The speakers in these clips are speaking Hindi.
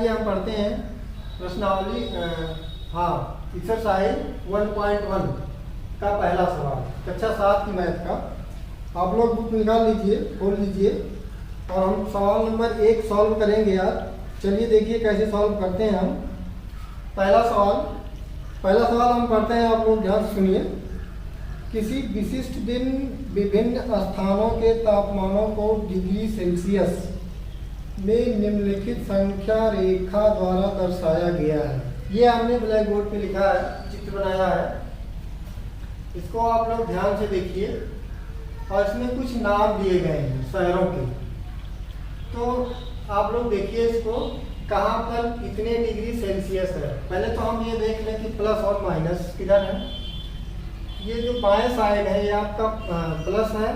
आइए हम पढ़ते हैं प्रश्नावली। एक्सरसाइज 1.1 का पहला सवाल, कक्षा 7 की मैथ का। आप लोग बुक निकाल लीजिए, खोल लीजिए और हम सवाल नंबर 1 सॉल्व करेंगे यार। चलिए देखिए कैसे सॉल्व करते हैं हम। पहला सवाल हम पढ़ते हैं, आप लोग ध्यान से सुनिए। किसी विशिष्ट दिन विभिन्न स्थानों के तापमानों को डिग्री सेल्सियस में निम्नलिखित संख्या रेखा द्वारा दर्शाया गया है। ये हमने ब्लैक बोर्ड पे लिखा है, चित्र बनाया है। इसको आप लोग ध्यान से देखिए और इसमें कुछ नाम दिए गए हैं शहरों के। तो आप लोग देखिए इसको, कहाँ पर कितने डिग्री सेल्सियस है। पहले तो हम ये देख लें कि प्लस और माइनस किधर है। ये जो बाएं साइड है ये आपका प्लस है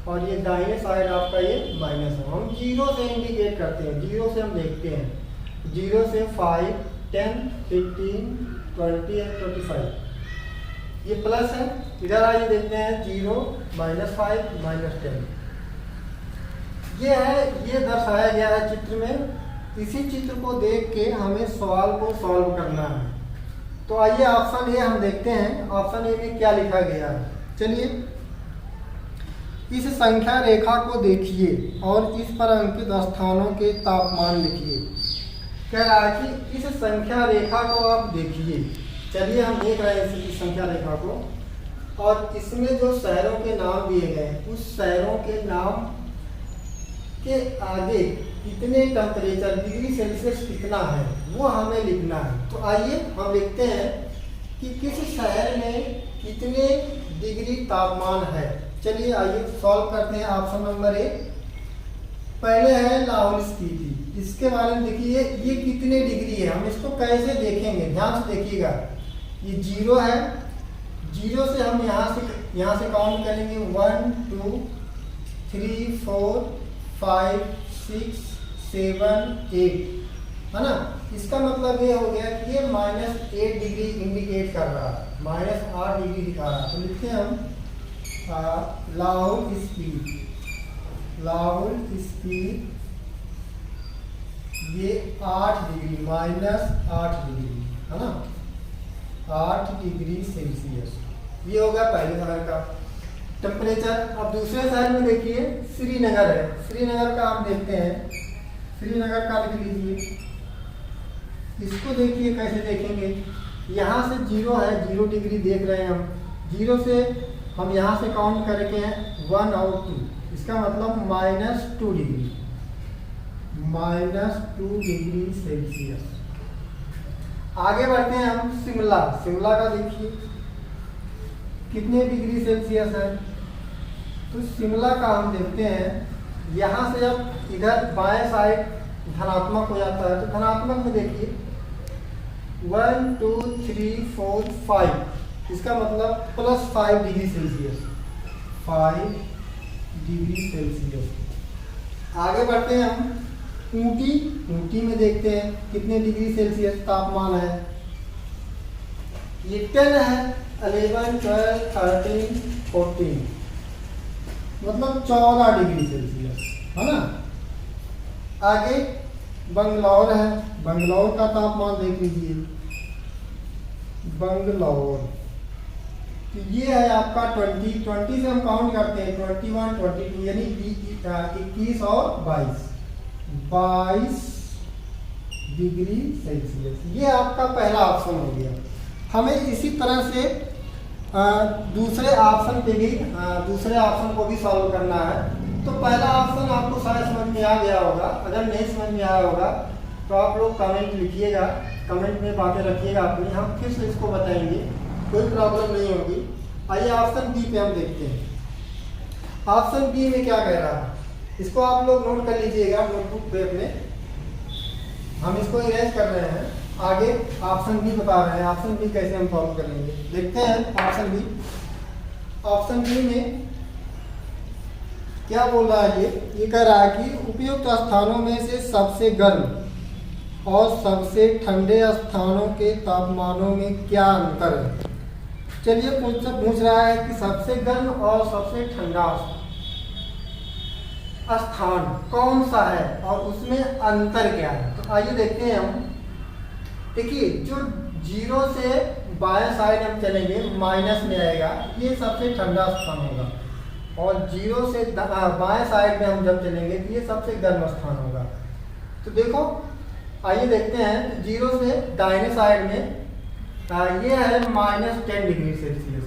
और ये दाहिने साइड आपका ये माइनस है। हम जीरो से इंडिकेट करते हैं, जीरो से हम देखते हैं। जीरो से 5, 10, 15, 20 और 25 ये प्लस है। इधर आइए देखते हैं 0, -5, -10 ये है। ये दर्शाया गया है चित्र में। इसी चित्र को देख के हमें सवाल को सॉल्व करना है। तो आइए ऑप्शन ए हम देखते हैं, ऑप्शन ए में क्या लिखा गया है। चलिए, इस संख्या रेखा को देखिए और इस पर अंकित स्थानों के तापमान लिखिए। कह रहा है कि इस संख्या रेखा को आप देखिए। चलिए हम देख रहे हैं इस संख्या रेखा को, और इसमें जो शहरों के नाम दिए गए हैं उस शहरों के नाम के आगे कितने टेम्परेचर डिग्री सेल्सियस कितना है वो हमें लिखना है। तो आइए हम लिखते हैं कि किस शहर में कितने डिग्री तापमान है। चलिए आइए सॉल्व करते हैं। ऑप्शन नंबर ए पहले है लाहौल स्पीति। इसके बारे में देखिए ये कितने डिग्री है, हम इसको कैसे देखेंगे, ध्यान से देखिएगा। ये 0 है, 0 से हम यहाँ से काउंट करेंगे 1, 2, 3, 4, 5, 6, 7, 8 है ना। इसका मतलब ये हो गया कि ये -8 डिग्री इंडिकेट कर रहा है, -8 डिग्री दिखा रहा है। तो लिखते हैं हम लाहौल स्पीड ये 8 डिग्री, -8 डिग्री है ना, 8 डिग्री सेल्सियस। ये हो गया पहले शहर का टेम्परेचर। अब दूसरे शहर में देखिए श्रीनगर है। श्रीनगर का हम देखते हैं, श्रीनगर का लिख लीजिए। इसको देखिए कैसे देखेंगे। यहाँ से 0 है, 0 डिग्री देख रहे हैं हम। 0 से हम यहाँ से काउंट करके हैं 1 और 2, इसका मतलब -2 डिग्री, -2 डिग्री सेल्सियस। आगे बढ़ते हैं हम शिमला का देखिए कितने डिग्री सेल्सियस है। तो शिमला का हम देखते हैं, यहाँ से जब इधर बाएं साइड धनात्मक हो जाता है तो धनात्मक में देखिए 1, 2, 3, 4, 5, इसका मतलब +5 डिग्री सेल्सियस, 5 डिग्री सेल्सियस। आगे बढ़ते हैं हम ऊटी में देखते हैं कितने डिग्री सेल्सियस तापमान है। ये 10 है, 11, 12, 13, 14 मतलब 14 डिग्री सेल्सियस है ना। आगे बंगलौर है, बंगलौर का तापमान देख लीजिए। बंगलौर तो ये है आपका 20 से हम काउंट करते हैं 21, 22 यानी 21 और 22 डिग्री सेल्सियस। ये आपका पहला ऑप्शन हो गया। हमें इसी तरह से दूसरे ऑप्शन को भी सॉल्व करना है। तो पहला ऑप्शन आपको शायद समझ में आ गया होगा। अगर नहीं समझ में आया होगा तो आप लोग कमेंट लिखिएगा, कमेंट में बातें रखिएगा अपनी, हम फिर से इसको बताएंगे, कोई प्रॉब्लम नहीं होगी। आइए ऑप्शन बी पे हम देखते हैं। ऑप्शन बी में क्या कह रहा है, इसको आप लोग नोट कर लीजिएगा नोटबुक पे अपने। हम इसको इरेज कर रहे हैं, आगे ऑप्शन बी बता रहे हैं। ऑप्शन बी कैसे हम सॉल्व करेंगे देखते हैं। ऑप्शन बी में क्या बोल रहा है, ये कह रहा है कि उपयुक्त स्थानों में से सबसे गर्म और सबसे ठंडे स्थानों के तापमानों में क्या अंतर है। चलिए पूछ रहा है कि सबसे गर्म और सबसे ठंडा स्थान कौन सा है और उसमें अंतर क्या है। तो आइए देखते हैं हम। देखिए जो 0 से बाएं साइड हम चलेंगे माइनस में आएगा, ये सबसे ठंडा स्थान होगा। और 0 से बाएं साइड में हम जब चलेंगे तो ये सबसे गर्म स्थान होगा। तो देखो आइए देखते हैं, 0 से दाहिने साइड में ये है -10 degree Celsius,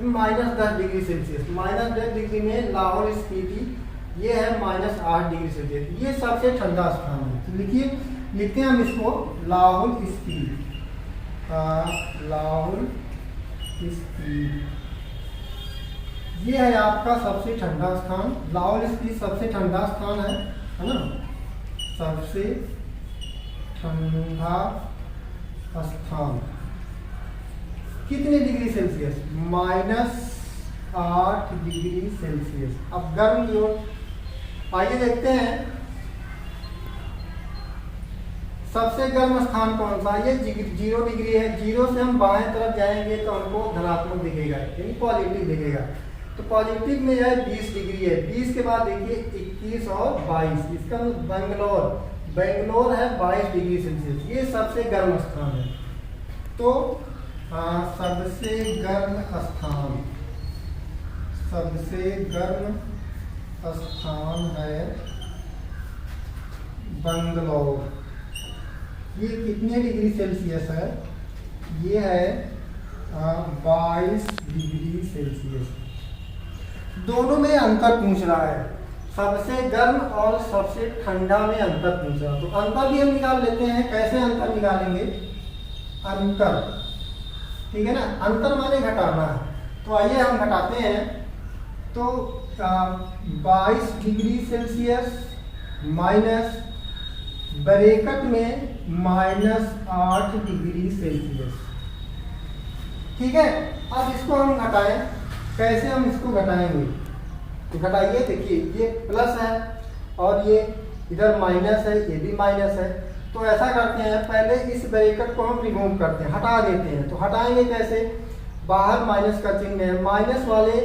-10 degree Celsius. -10 degree में लाहौर स्पीति, ये है -8 डिग्री सेल्सियस। ये सबसे ठंडा स्थान है। तो लिखिए, लिखते हैं हम इसको लाहौल स्पीति, लाहौल स्पीति ये है आपका सबसे ठंडा स्थान। लाहौल स्पीति सबसे ठंडा स्थान है ना, सबसे ठंडा स्थान। कितने डिग्री सेल्सियस? -8 degree Celsius. अब गर्म की ओर आइए देखते हैं, सबसे गर्म स्थान कौन सा? ये 0 डिग्री है। 0 से हम बाएं तरफ जाएंगे तो हमको धनात्मक दिखेगा, यानी पॉजिटिव दिखेगा। तो पॉजिटिव में यह 20 डिग्री है। 20 के बाद देखिए 21 और 22, इसका बेंगलोर, बेंगलोर है 22 डिग्री सेल्सियस। ये सबसे गर्म स्थान है। तो सबसे गर्म स्थान, सबसे गर्म स्थान है बेंगलोर। ये कितने डिग्री सेल्सियस है? ये है 22 डिग्री सेल्सियस। दोनों में अंतर पूछ रहा है, सबसे गर्म और सबसे ठंडा में अंतर पूछ रहा है। तो अंतर भी हम निकाल लेते हैं। कैसे अंतर निकालेंगे? अंतर, ठीक है ना, अंतर माने घटाना है। तो आइए हम घटाते हैं। तो 22 डिग्री सेल्सियस माइनस ब्रैकेट में -8 डिग्री सेल्सियस, ठीक है। अब इसको हम घटाएं। कैसे हम इसको घटाएंगे? तो घटाइए, देखिए ये प्लस है और ये इधर माइनस है, ये भी माइनस है। तो ऐसा करते हैं, पहले इस ब्रैकेट को हम रिमूव करते हैं, हटा देते हैं। तो हटाएंगे कैसे? बाहर माइनस का चिन्ह है, माइनस वाले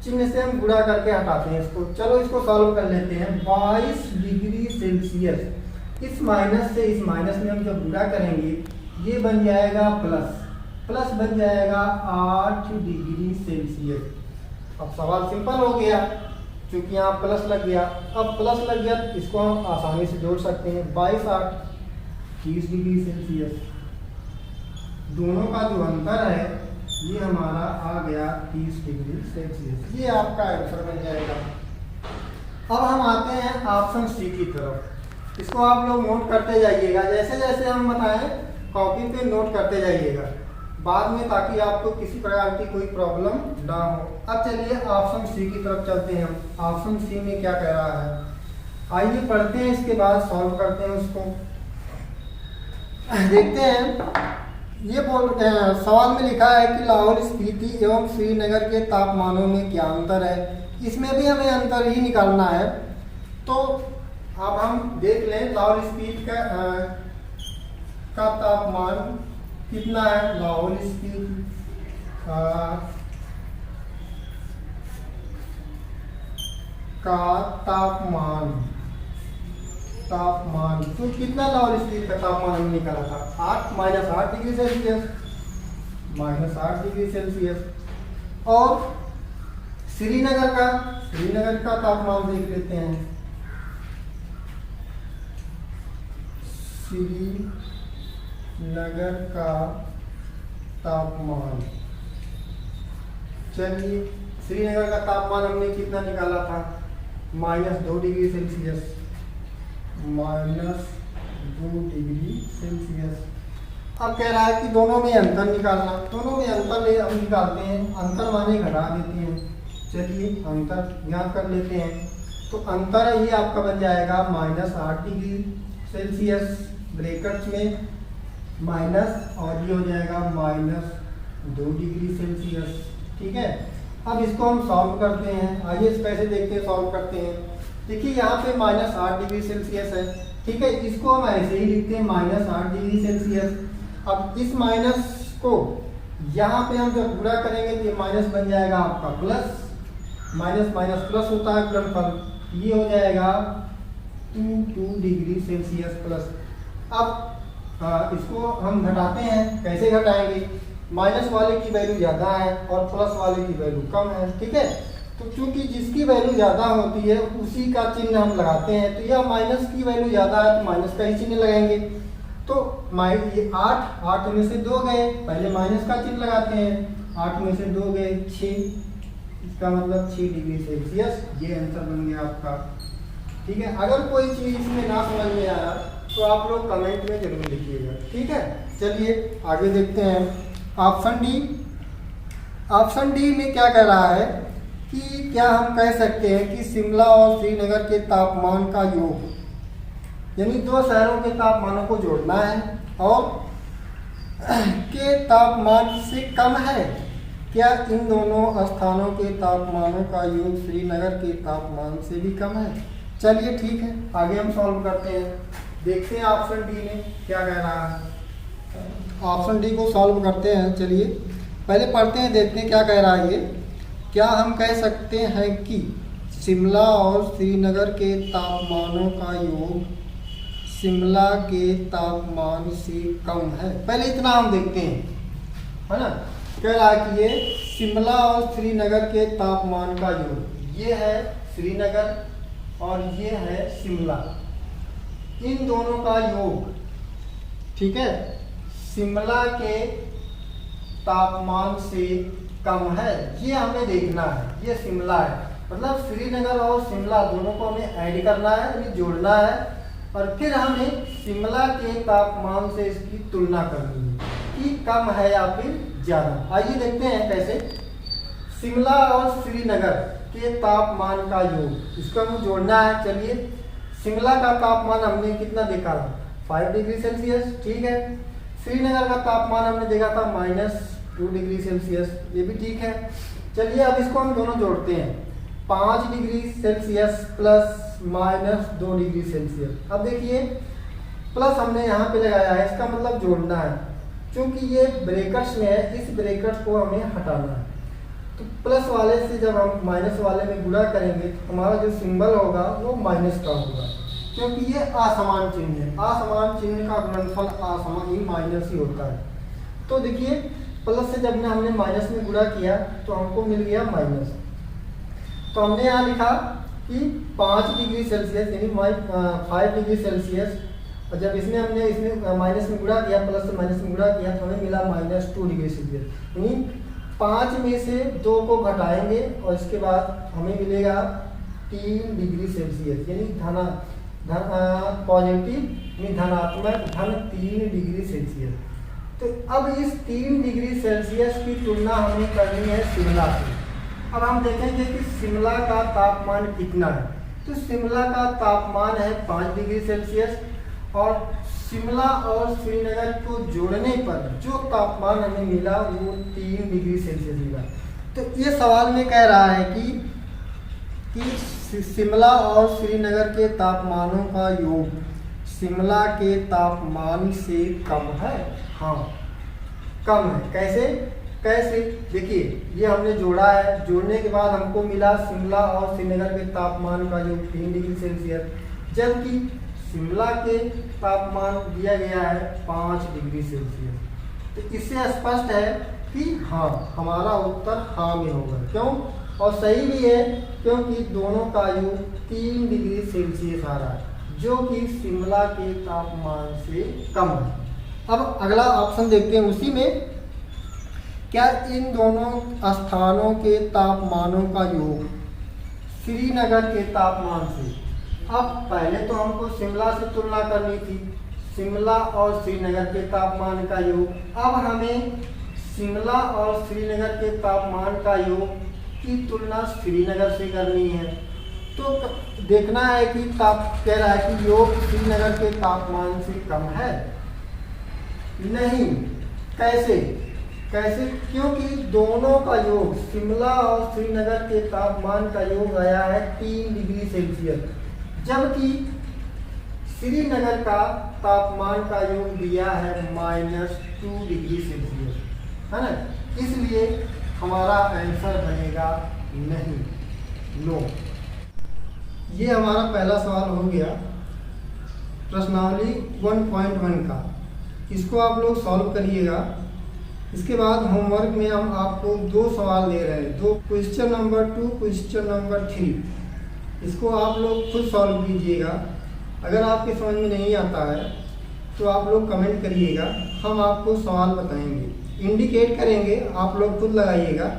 चिन्ह से हम गुणा करके हटाते हैं इसको। चलो इसको सॉल्व कर लेते हैं। 22 डिग्री सेल्सियस, इस माइनस से इस माइनस में हम जब गुणा करेंगे ये बन जाएगा प्लस, प्लस बन जाएगा 8 डिग्री सेल्सियस। अब सवाल सिंपल हो गया, क्योंकि यहाँ प्लस लग गया। अब प्लस लग गया, इसको हम आसानी से जोड़ सकते हैं। 22 8 30 डिग्री सेल्सियस। दोनों का जो अंतर है ये हमारा आ गया 30 डिग्री सेल्सियस। ये आपका आंसर बन जाएगा। अब हम आते हैं ऑप्शन सी की तरफ। इसको आप लोग नोट करते जाइएगा, जैसे जैसे हम बताएं कॉपी पे नोट करते जाइएगा बाद में, ताकि आपको किसी प्रकार की कोई प्रॉब्लम ना हो। अब चलिए ऑप्शन सी की तरफ चलते हैं। हम ऑप्शन सी में क्या कह रहा है आइए पढ़ते हैं, इसके बाद सॉल्व करते हैं उसको। देखते हैं, ये सवाल में लिखा है कि लाहौल स्पीति एवं श्रीनगर के तापमानों में क्या अंतर है। इसमें भी हमें अंतर ही निकालना है। तो अब हम देख लें लाहौल स्पीति का तापमान कितना है। लाहौल स्पीति का तापमान तो कितना लाहौल स्पीति का तापमान हमने निकाला था? 8 डिग्री सेल्सियस, -8 डिग्री सेल्सियस। और श्रीनगर का तापमान देख लेते हैं। श्रीनगर का तापमान, चलिए श्रीनगर का तापमान हमने कितना निकाला था? -2 डिग्री सेल्सियस, -2 डिग्री सेल्सियस। अब कह रहा है कि दोनों में अंतर निकालना। दोनों में अंतर हम निकालते हैं, अंतर माने घटा देते हैं। चलिए अंतर ज्ञात कर लेते हैं। तो अंतर ये आपका बन जाएगा -8 डिग्री सेल्सियस, ब्रैकेट्स में माइनस, और ये हो जाएगा -2 डिग्री सेल्सियस, ठीक है। अब इसको हम सॉल्व करते हैं। आइए इस कैसे देखते हैं, सॉल्व करते हैं। देखिए यहाँ पे -8 डिग्री सेल्सियस है, ठीक है। इसको हम ऐसे ही लिखते हैं -8 डिग्री सेल्सियस। अब इस माइनस को यहाँ पे हम जब गुणा करेंगे तो ये माइनस बन जाएगा आपका प्लस, माइनस माइनस प्लस होता है गुणनफल। ये हो जाएगा 2 डिग्री सेल्सियस प्लस। अब इसको हम घटाते हैं, कैसे घटाएंगे? माइनस वाले की वैल्यू ज़्यादा है और प्लस वाले की वैल्यू कम है, ठीक है। तो चूंकि जिसकी वैल्यू ज़्यादा होती है उसी का चिन्ह हम लगाते हैं, तो यह माइनस की वैल्यू ज़्यादा है तो माइनस का ही चिन्ह लगाएंगे। तो ये 8 में से 2 गए, पहले माइनस का चिन्ह लगाते हैं, 8 में से 2 गए 6, इसका मतलब 6 डिग्री सेल्सियस। ये आंसर बन गया आपका, ठीक है। अगर कोई चीज़ इसमें ना समझ में आया तो आप लोग कमेंट में जरूर लिखिएगा, ठीक है। चलिए आगे देखते हैं। ऑप्शन डी में क्या कह रहा है कि क्या हम कह सकते हैं कि शिमला और श्रीनगर के तापमान का योग, यानी 2 शहरों के तापमानों को जोड़ना है और के तापमान से कम है, क्या इन दोनों स्थानों के तापमानों का योग श्रीनगर के तापमान से भी कम है? चलिए ठीक है, आगे हम सॉल्व करते हैं, देखते हैं ऑप्शन डी में क्या कह रहा है। ऑप्शन डी को सॉल्व करते हैं। चलिए पहले पढ़ते हैं, देखते हैं क्या कह रहा है ये। क्या हम कह सकते हैं कि शिमला और श्रीनगर के तापमानों का योग शिमला के तापमान से कम है? पहले इतना हम देखते हैं, है ना। कह रहा है कि ये शिमला और श्रीनगर के तापमान का योग, ये है श्रीनगर और ये है शिमला, इन दोनों का योग, ठीक है, शिमला के तापमान से कम है, ये हमें देखना है। ये शिमला है, मतलब श्रीनगर और शिमला दोनों को हमें ऐड करना है, यानी जोड़ना है, और फिर हमें शिमला के तापमान से इसकी तुलना करनी है कि कम है या फिर ज़्यादा। आइए देखते हैं कैसे। शिमला और श्रीनगर के तापमान का योग, इसको हमें जोड़ना है। चलिए, शिमला का तापमान हमने कितना देखा था? 5 डिग्री सेल्सियस, ठीक है। श्रीनगर का तापमान हमने देखा था -2 डिग्री सेल्सियस, ये भी ठीक है। चलिए अब इसको हम दोनों जोड़ते हैं, 5 degree Celsius plus -2 degree Celsius. अब देखिए प्लस हमने यहाँ पे लगाया है, इसका मतलब जोड़ना है। क्योंकि ये ब्रैकेट्स में है, इस ब्रैकेट को हमें हटाना है। तो प्लस वाले से जब हम माइनस वाले में गुणा करेंगे तो हमारा जो सिंबल होगा वो माइनस का होगा, क्योंकि ये असमान चिन्ह है। असमान चिन्ह का गुणनफल असमान ही माइनस ही होता है। तो देखिए प्लस से जब हमने माइनस में गुणा किया तो हमको मिल गया माइनस। तो हमने यहाँ लिखा कि 5 डिग्री सेल्सियस यानी 5 डिग्री सेल्सियस, और जब इसमें माइनस में गुणा किया, प्लस से माइनस में गुणा किया तो हमें मिला -2 डिग्री सेल्सियस। यानी 5 में से 2 को घटाएंगे और इसके बाद हमें मिलेगा 3 डिग्री सेल्सियस, यानी पॉजिटिव धनात्मक 3 डिग्री सेल्सियस। तो अब इस 3 डिग्री सेल्सियस की तुलना हमें करनी है शिमला से। अब हम देखेंगे कि शिमला का तापमान कितना है। तो शिमला का तापमान है 5 डिग्री सेल्सियस, और शिमला और श्रीनगर को जोड़ने पर जो तापमान हमें मिला वो 3 डिग्री सेल्सियस मिला। तो ये सवाल में कह रहा है कि शिमला और श्रीनगर के तापमानों का योग शिमला के तापमान से कम है। हाँ, कम है। कैसे देखिए, ये हमने जोड़ा है, जोड़ने के बाद हमको मिला शिमला और श्रीनगर के तापमान का योग 3 डिग्री सेल्सियस, जबकि शिमला के तापमान दिया गया है 5 डिग्री सेल्सियस। तो इससे स्पष्ट है कि हाँ, हमारा उत्तर हाँ में होगा। क्यों? और सही भी है, क्योंकि दोनों का योग 3 डिग्री सेल्सियस आ रहा है, जो कि शिमला के तापमान से कम है। अब अगला ऑप्शन देखते हैं उसी में। क्या इन दोनों स्थानों के तापमानों का योग श्रीनगर के तापमान से, अब पहले तो हमको शिमला से तुलना करनी थी, शिमला और श्रीनगर के तापमान का योग। अब हमें शिमला और श्रीनगर के तापमान का योग की तुलना श्रीनगर से करनी है। तो देखना है कि कह रहा है कि योग श्रीनगर के तापमान से कम है। नहीं, कैसे? क्योंकि दोनों का योग, शिमला और श्रीनगर के तापमान का योग आया है 3 डिग्री सेल्सियस, जबकि श्रीनगर का तापमान का योग दिया है -2 डिग्री सेल्सियस, है ना। इसलिए हमारा आंसर बनेगा नहीं, नो। ये हमारा पहला सवाल हो गया। प्रश्नावली 1.1 का, इसको आप लोग सॉल्व करिएगा। इसके बाद होमवर्क में हम आपको 2 सवाल दे रहे हैं, 2 क्वेश्चन नंबर 2, क्वेश्चन नंबर 3। इसको आप लोग खुद सॉल्व कीजिएगा। अगर आपके समझ में नहीं आता है तो आप लोग कमेंट करिएगा, हम आपको सवाल बताएंगे, इंडिकेट करेंगे, आप लोग खुद लगाइएगा।